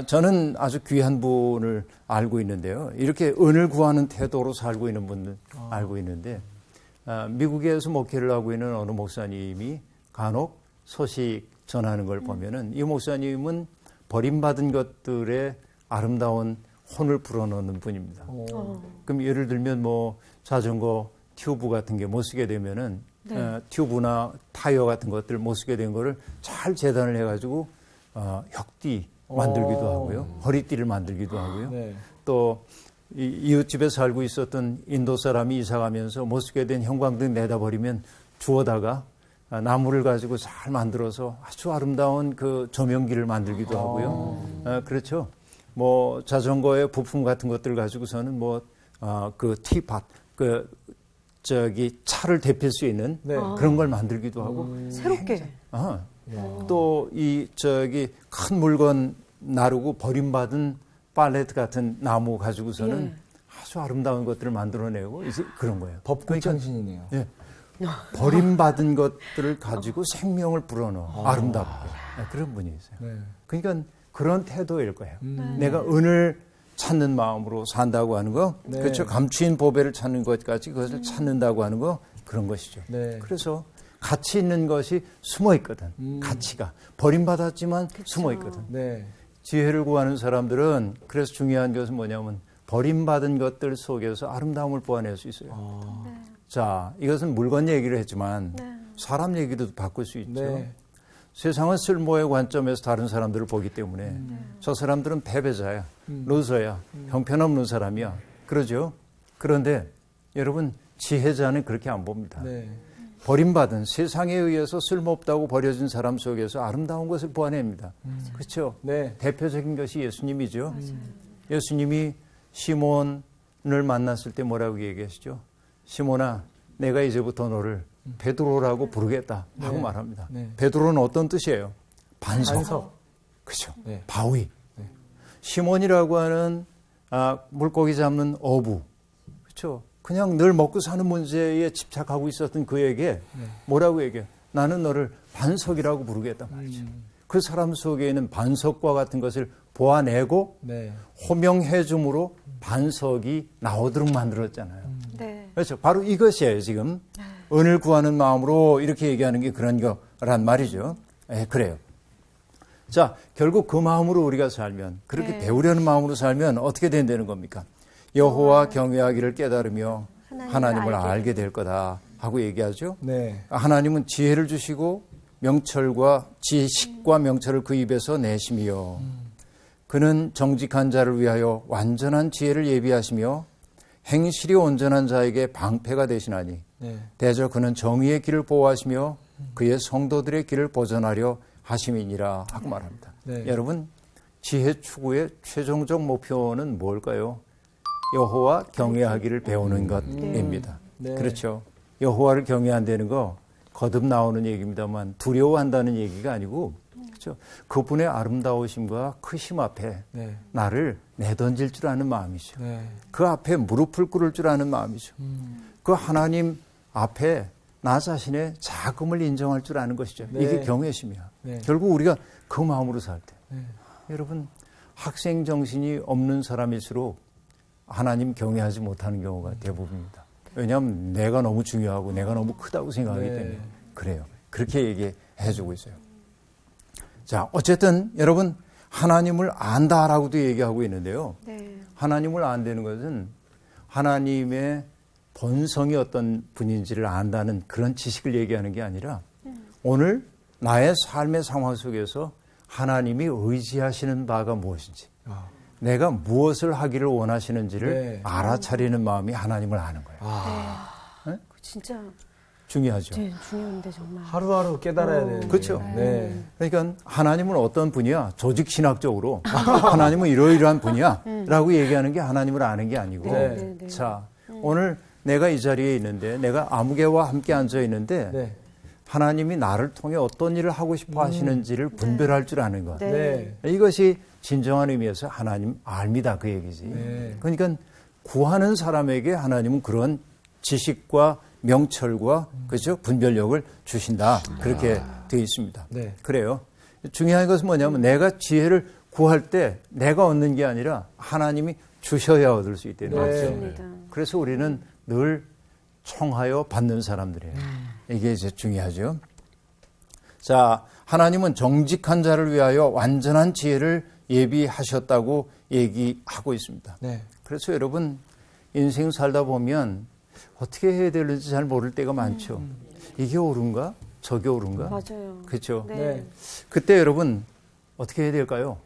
A: 저는 아주 귀한 분을 알고 있는데요. 이렇게 은을 구하는 태도로 살고 있는 분을 알고 있는데 미국에서 목회를 하고 있는 어느 목사님이 간혹 소식 전하는 걸 보면은 이 목사님은 버림받은 것들의 아름다운 혼을 불어넣는 분입니다. 그럼 예를 들면 뭐 자전거 튜브 같은 게 못 쓰게 되면은 튜브나 타이어 같은 것들 못 쓰게 된 거를 잘 재단을 해가지고 혁띠 만들기도 하고요, 허리띠를 만들기도 하고요.
B: 네.
A: 또 이웃집에 살고 있었던 인도 사람이 이사 가면서 못 쓰게 된 형광등 내다 버리면 주워다가 나무를 가지고 잘 만들어서 아주 아름다운 그 조명기를 만들기도 하고요. 그렇죠. 뭐 자전거의 부품 같은 것들 가지고서는 뭐 그 티팟 차를 데필 수 있는
B: 네.
A: 그런 걸 만들기도 하고
D: 새롭게.
A: 또 큰 물건 나르고 버림받은 팔레트 같은 나무 가지고서는 아주 아름다운 것들을 만들어내고 이제 그런 거예요.
B: 법구창신이네요.
A: 예. 버림받은 것들을 가지고 생명을 불어넣어 아름답게 그런 분이 있어요.
B: 네.
A: 그러니까 그런 태도일 거예요. 내가 은을 찾는 마음으로 산다고 하는 거,
B: 네.
A: 그렇죠. 감추인 보배를 찾는 것까지 그것을 찾는다고 하는 거 그런 것이죠.
B: 네.
A: 그래서 가치 있는 것이 숨어 있거든. 가치가 버림받았지만 숨어 있거든.
B: 네.
A: 지혜를 구하는 사람들은 그래서 중요한 것은 뭐냐면 버림받은 것들 속에서 아름다움을 보아낼 수 있어요. 자, 이것은 물건 얘기를 했지만 사람 얘기도 바꿀 수 있죠.
B: 네.
A: 세상은 쓸모의 관점에서 다른 사람들을 보기 때문에 저 사람들은 패배자야, 루저야, 형편없는 사람이야. 그러죠. 그런데 여러분 지혜자는 그렇게 안 봅니다.
B: 네.
A: 버림받은 세상에 의해서 쓸모없다고 버려진 사람 속에서 아름다운 것을 보아냅니다. 그렇죠?
B: 네.
A: 대표적인 것이 예수님이죠. 예수님이 시몬을 만났을 때 뭐라고 얘기하시죠? 시몬아, 내가 이제부터 너를 베드로라고 부르겠다 하고 말합니다.
B: 네.
A: 베드로는 어떤 뜻이에요? 반석. 그렇죠.
B: 네.
A: 바위. 시몬이라고 하는 물고기 잡는 어부. 그렇죠. 그냥 늘 먹고 사는 문제에 집착하고 있었던 그에게 뭐라고 얘기해요? 나는 너를 반석이라고 부르겠단 말이죠. 그 사람 속에 있는 반석과 같은 것을 보아내고
B: 네.
A: 호명해 줌으로 반석이 나오도록 만들었잖아요.
D: 네.
A: 그렇죠. 바로 이것이에요, 지금. 은을 구하는 마음으로 이렇게 얘기하는 게 그런 거란 말이죠. 그래요. 자, 결국 그 마음으로 우리가 살면, 그렇게 배우려는 마음으로 살면 어떻게 된다는 겁니까? 여호와 경외하기를 깨달으며 하나님을 알게 될 거다 하고 얘기하죠.
B: 네.
A: 하나님은 지혜를 주시고 명철과 지식과 명철을 그 입에서 내심이요. 그는 정직한 자를 위하여 완전한 지혜를 예비하시며 행실이 온전한 자에게 방패가 되시나니
B: 네.
A: 대저 그는 정의의 길을 보호하시며 그의 성도들의 길을 보전하려 하심이니라 하고 말합니다.
B: 네.
A: 여러분, 지혜 추구의 최종적 목표는 뭘까요? 여호와 경외하기를 배우는 것입니다.
B: 네.
A: 그렇죠. 여호와를 경외한다는 거 거듭 나오는 얘기입니다만 두려워한다는 얘기가 아니고 그렇죠. 그분의 아름다우심과 크심 앞에
B: 네.
A: 나를 내던질 줄 아는 마음이죠.
B: 네.
A: 그 앞에 무릎을 꿇을 줄 아는 마음이죠. 그 하나님 앞에 나 자신의 작음을 인정할 줄 아는 것이죠.
B: 네.
A: 이게 경외심이야.
B: 네.
A: 결국 우리가 그 마음으로 살 때.
B: 네.
A: 여러분, 학생 정신이 없는 사람일수록 하나님 경외하지 못하는 경우가 대부분입니다. 왜냐하면 내가 너무 중요하고 내가 너무 크다고 생각하기
B: 네.
A: 때문에 그래요. 그렇게 얘기해주고 있어요. 자, 어쨌든 여러분 하나님을 안다라고도 얘기하고 있는데요.
D: 네.
A: 하나님을 안다는 것은 하나님의 본성이 어떤 분인지를 안다는 그런 지식을 얘기하는 게 아니라 오늘 나의 삶의 상황 속에서 하나님이 의지하시는 바가 무엇인지 내가 무엇을 하기를 원하시는지를
B: 네.
A: 알아차리는 마음이 하나님을 아는 거예요.
D: 진짜
A: 중요하죠.
D: 네, 중요한데 정말.
B: 하루하루 깨달아야 되는.
A: 그렇죠.
B: 네.
A: 그러니까 하나님은 어떤 분이야? 조직 신학적으로 하나님은 이러이러한 분이야 라고 얘기하는 게 하나님을 아는 게 아니고
B: 네.
A: 자, 오늘 내가 이 자리에 있는데 내가 아무개와 함께 앉아 있는데
B: 네.
A: 하나님이 나를 통해 어떤 일을 하고 싶어 하시는지를 분별할 줄 아는 것.
B: 네.
A: 이것이 진정한 의미에서 하나님 알미다 그 얘기지.
B: 네.
A: 그러니까 구하는 사람에게 하나님은 그런 지식과 명철과 그죠 분별력을 주신다. 그렇게 되어 있습니다.
B: 네.
A: 그래요. 중요한 것은 뭐냐면 내가 지혜를 구할 때 내가 얻는 게 아니라 하나님이 주셔야 얻을 수 있다는
B: 네.
A: 거죠.
D: 맞습니다.
A: 그래서 우리는 늘 청하여 받는 사람들이에요. 이게 이제 중요하죠. 자, 하나님은 정직한 자를 위하여 완전한 지혜를 예비하셨다고 얘기하고 있습니다.
B: 네.
A: 그래서 여러분 인생 살다 보면 어떻게 해야 되는지 잘 모를 때가 많죠. 이게 옳은가? 저게 옳은가?
D: 맞아요.
A: 그렇죠.
D: 네.
B: 네.
A: 그때 여러분 어떻게 해야 될까요?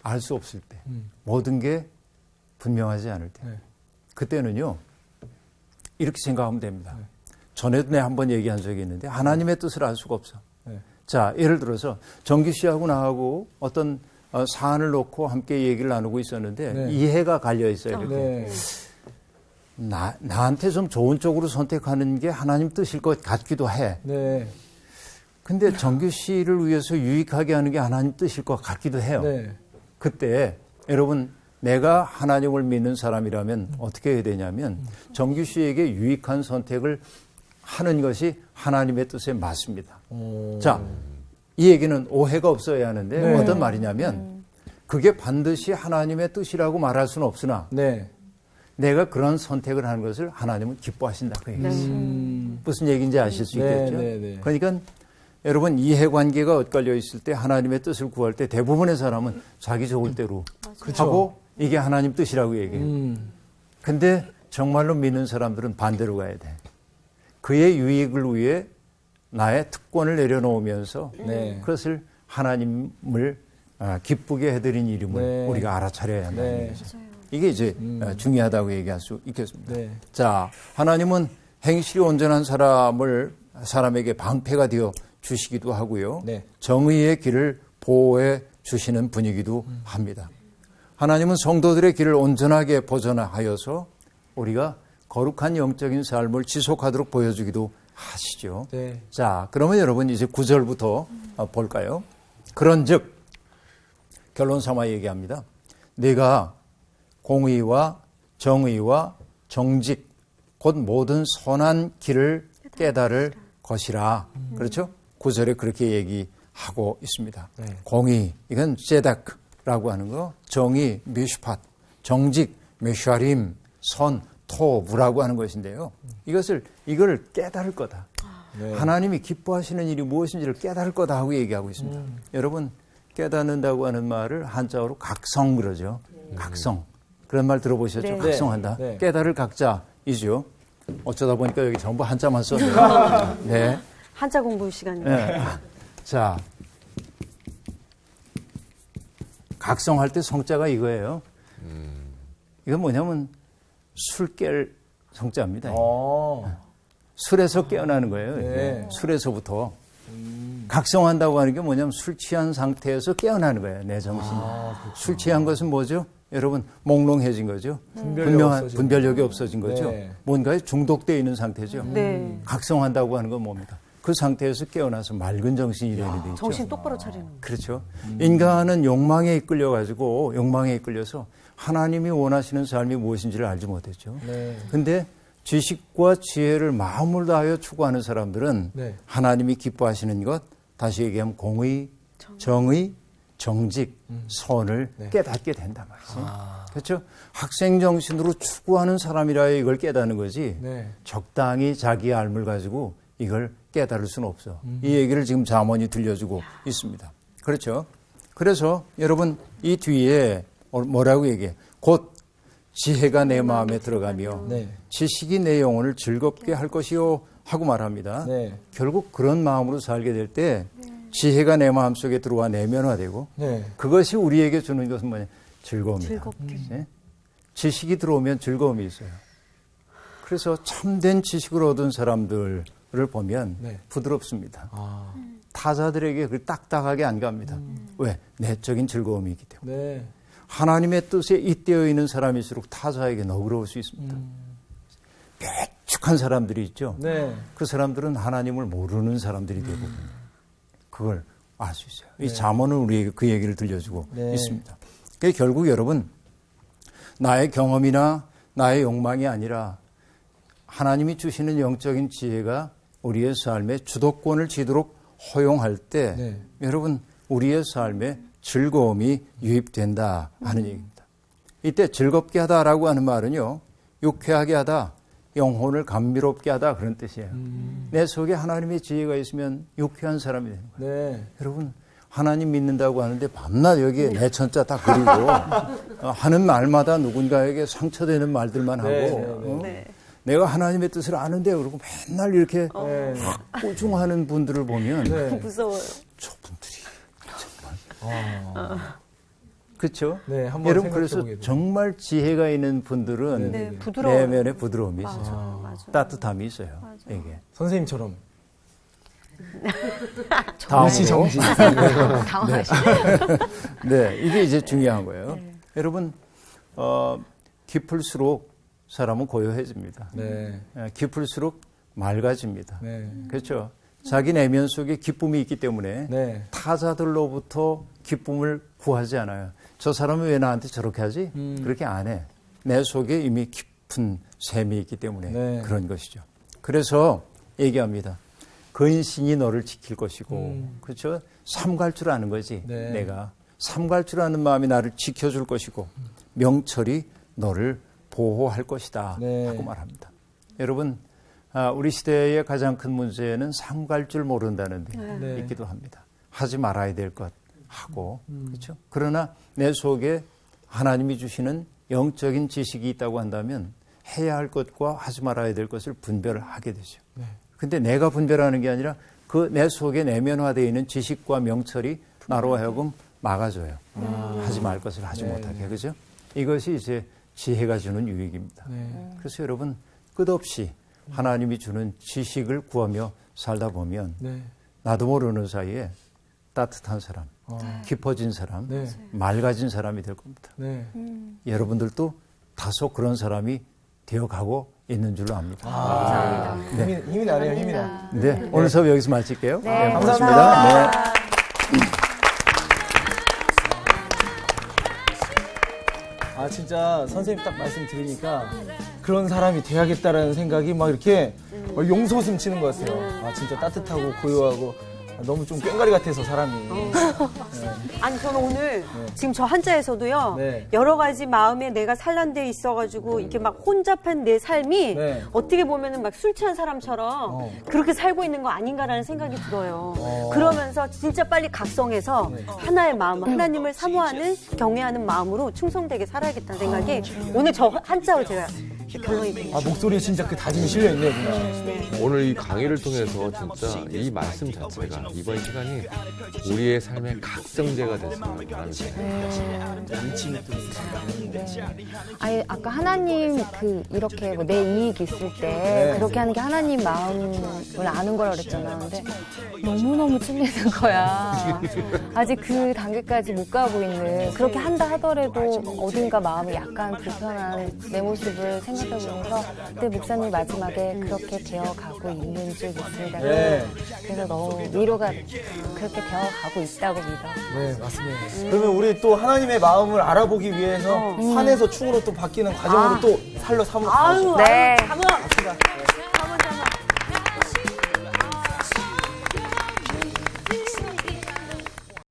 A: 알 수 없을 때. 모든 게 분명하지 않을 때.
B: 네.
A: 그때는요. 이렇게 생각하면 됩니다. 전에도 내가 한번 얘기한 적이 있는데 하나님의 뜻을 알 수가 없어.
B: 네.
A: 자, 예를 들어서 정규 씨하고 나하고 어떤 사안을 놓고 함께 얘기를 나누고 있었는데
B: 네.
A: 이해가 갈려 있어요. 이렇게.
B: 네.
A: 나한테 좀 좋은 쪽으로 선택하는 게 하나님 뜻일 것 같기도 해.
B: 네.
A: 근데 정규 씨를 위해서 유익하게 하는 게 하나님 뜻일 것 같기도 해요.
B: 네.
A: 그때 여러분 내가 하나님을 믿는 사람이라면 어떻게 해야 되냐면 정규 씨에게 유익한 선택을 하는 것이 하나님의 뜻에 맞습니다. 자, 이 얘기는 오해가 없어야 하는데
B: 네.
A: 어떤 말이냐면 그게 반드시 하나님의 뜻이라고 말할 수는 없으나
B: 네.
A: 내가 그런 선택을 하는 것을 하나님은 기뻐하신다 그 얘기죠. 무슨 얘기인지 아실 수
B: 네,
A: 있겠죠.
B: 네, 네.
A: 그러니까 여러분 이해관계가 엇갈려 있을 때 하나님의 뜻을 구할 때 대부분의 사람은 자기 좋을 대로 하고 이게 하나님 뜻이라고 얘기해요. 근데 정말로 믿는 사람들은 반대로 가야 돼. 그의 유익을 위해 나의 특권을 내려놓으면서 그것을 하나님을 기쁘게 해드린 이름을 우리가 알아차려야 한다는 거죠. 이게 이제 중요하다고 얘기할 수 있겠습니다. 자, 하나님은 행실이 온전한 사람에게 방패가 되어 주시기도 하고요. 정의의 길을 보호해 주시는 분이기도 합니다. 하나님은 성도들의 길을 온전하게 보존하여서 우리가 거룩한 영적인 삶을 지속하도록 보여주기도 하시죠. 자, 그러면 여러분 이제 9절부터 볼까요? 그런즉 결론 삼아 얘기합니다. 네가 공의와 정의와 정직 곧 모든 선한 길을 깨달을 것이라. 그렇죠? 9절에 그렇게 얘기하고 있습니다. 공의, 이건 제다크라고 하는 거. 정의, 미슈팟. 정직, 메샤림. 선, 토브라고 하는 것인데요. 이걸 깨달을 거다. 하나님이 기뻐하시는 일이 무엇인지를 깨달을 거다 하고 얘기하고 있습니다. 여러분, 깨닫는다고 하는 말을 한자어로 각성 그러죠. 각성. 그런 말 들어보셨죠? 각성한다. 깨달을 각자이죠. 어쩌다 보니까 여기 전부 한자만 썼네요. 네.
D: 한자 공부 시간입니다.
A: 자, 각성할 때 성자가 이거예요. 이건 뭐냐면 술 깰 성자입니다. 술에서 깨어나는 거예요. 술에서부터. 각성한다고 하는 게 뭐냐면 술 취한 상태에서 깨어나는 거예요. 내 정신이. 술 취한 것은 뭐죠? 여러분, 몽롱해진 거죠. 분명한 분별력이 없어진 거죠. 뭔가에 중독되어 있는 상태죠. 각성한다고 하는 건 뭡니까? 그 상태에서 깨어나서 맑은 정신이 되는 데 있죠.
D: 정신 똑바로 차리는.
A: 그렇죠. 인간은 욕망에 이끌려서 하나님이 원하시는 삶이 무엇인지를 알지 못했죠. 근데 지식과 지혜를 마음을 다하여 추구하는 사람들은 하나님이 기뻐하시는 것, 다시 얘기하면 공의, 정의, 정직, 선을 깨닫게 된단 말이죠. 그렇죠? 학생 정신으로 추구하는 사람이라야 이걸 깨닫는 거지 적당히 자기의 알물 가지고 이걸 깨달을 수는 없어. 이 얘기를 지금 잠언이 들려주고 있습니다. 그렇죠? 그래서 여러분 이 뒤에 뭐라고 얘기해? 곧 지혜가 내 마음에 들어가며 지식이 내 영혼을 즐겁게 할 것이요 하고 말합니다. 결국 그런 마음으로 살게 될 때 지혜가 내 마음속에 들어와 내면화되고 그것이 우리에게 주는 것은 뭐냐? 즐거움이다. 지식이 들어오면 즐거움이 있어요. 그래서 참된 지식을 얻은 사람들을 보면 부드럽습니다. 타자들에게 그 딱딱하게 안 갑니다. 왜? 내적인 즐거움이 있기 때문에. 하나님의 뜻에 잇대어 있는 사람일수록 타자에게 너그러울 수 있습니다. 배축한 사람들이 있죠. 그 사람들은 하나님을 모르는 사람들이 되고 그걸 알 수 있어요. 이 잠언은 우리에게 그 얘기를 들려주고 있습니다. 그러니까 결국 여러분 나의 경험이나 나의 욕망이 아니라 하나님이 주시는 영적인 지혜가 우리의 삶에 주도권을 쥐도록 허용할 때 여러분 우리의 삶에 즐거움이 유입된다 하는 얘기입니다. 이때 즐겁게 하다라고 하는 말은요. 유쾌하게 하다, 영혼을 감미롭게 하다 그런 뜻이에요. 내 속에 하나님의 지혜가 있으면 유쾌한 사람이 되는 거예요. 여러분 하나님 믿는다고 하는데 밤낮 여기에 내 천자 딱 그리고 하는 말마다 누군가에게 상처되는 말들만 하고 내가 하나님의 뜻을 아는데 그러고 맨날 이렇게 꾸중하는 분들을 보면
D: 무서워요.
A: 저분들이 정말 그렇죠?
B: 여러분
A: 그래서 정말 지혜가 있는 분들은 내면에 부드러움이 있어요.
D: 맞아.
A: 따뜻함이 있어요. 이게
B: 선생님처럼.
A: 다음으로
E: 당황하시네.
A: 네, 이게 이제 중요한 거예요. 여러분 깊을수록 사람은 고요해집니다. 깊을수록 맑아집니다. 그렇죠? 자기 내면 속에 기쁨이 있기 때문에 타자들로부터 기쁨을 구하지 않아요. 저 사람은 왜 나한테 저렇게 하지? 그렇게 안 해. 내 속에 이미 깊은 샘이 있기 때문에 그런 것이죠. 그래서 얘기합니다. 근신이 너를 지킬 것이고 그렇죠? 삼갈 줄 아는 거지. 내가 삼갈 줄 아는 마음이 나를 지켜줄 것이고 명철이 너를 보호할 것이다 하고 말합니다. 여러분 우리 시대의 가장 큰 문제는 삼갈 줄 모른다는 데
B: 네.
A: 있기도 합니다. 하지 말아야 될 것 하고 그렇죠. 그러나 내 속에 하나님이 주시는 영적인 지식이 있다고 한다면 해야 할 것과 하지 말아야 될 것을 분별을 하게 되죠. 근데 내가 분별하는 게 아니라 그 내 속에 내면화되어 있는 지식과 명철이 나로 하여금 막아줘요. 하지 말 것을 하지 못하게. 그죠? 이것이 이제 지혜가 주는 유익입니다. 그래서 여러분 끝없이 하나님이 주는 지식을 구하며 살다 보면 나도 모르는 사이에 따뜻한 사람, 깊어진 사람, 맑아진 사람이 될 겁니다. 여러분들도 다소 그런 사람이 되어가고 있는 줄로 압니다.
B: 힘이 나네요, 힘이 나.
A: 네, 오늘 수업 여기서 마칠게요.
E: 네,
A: 고맙습니다. 네.
B: 아, 진짜 선생님 딱 말씀 들으니까 그런 사람이 돼야겠다라는 생각이 막 이렇게 용솟음 치는 것 같아요. 아, 진짜 따뜻하고 고요하고 너무 좀 꽹가리 같아서 사람이.
D: 아니 저는 오늘 지금 저 한자에서도요
B: 네.
D: 여러 가지 마음에 내가 산란돼 있어가지고 이렇게 막 혼잡한 내 삶이
B: 네.
D: 어떻게 보면은 막 술 취한 사람처럼 그렇게 살고 있는 거 아닌가라는 생각이 들어요. 그러면서 진짜 빨리 각성해서 하나의 마음, 하나님을 사모하는 경외하는 마음으로 충성되게 살아야겠다는 생각이 오늘 저 한자로 제가 결론이 됩니다.
B: 아, 목소리에 진짜 그 다짐이 실려 있네요, 그냥.
C: 오늘 이 강의를 통해서 진짜 이 말씀 자체가 이번 시간이 우리의 삶의 각성제가 됐으면 하는
E: 아니, 아까 하나님 이렇게 뭐 내 이익 있을 때 그렇게 하는 게 하나님 마음을 아는 거라 그랬잖아. 근데 너무너무 찔리는 거야. 아직 그 단계까지 못 가고 있는, 그렇게 한다 하더라도 어딘가 마음이 약간 불편한 내 모습을 생각해보면서 그때 목사님 마지막에 그렇게 되어가고 있는 줄 믿습니다. 그래서 너무 위로가 그렇게 되어가고 있다고 믿어.
B: 네, 맞습니다. 그러면 우리 또 하나님의 마음을 알아보기 위해서 산에서 충으로 또 바뀌는 과정으로 또 살로 삼으러 가죠.
E: 네.
D: 가면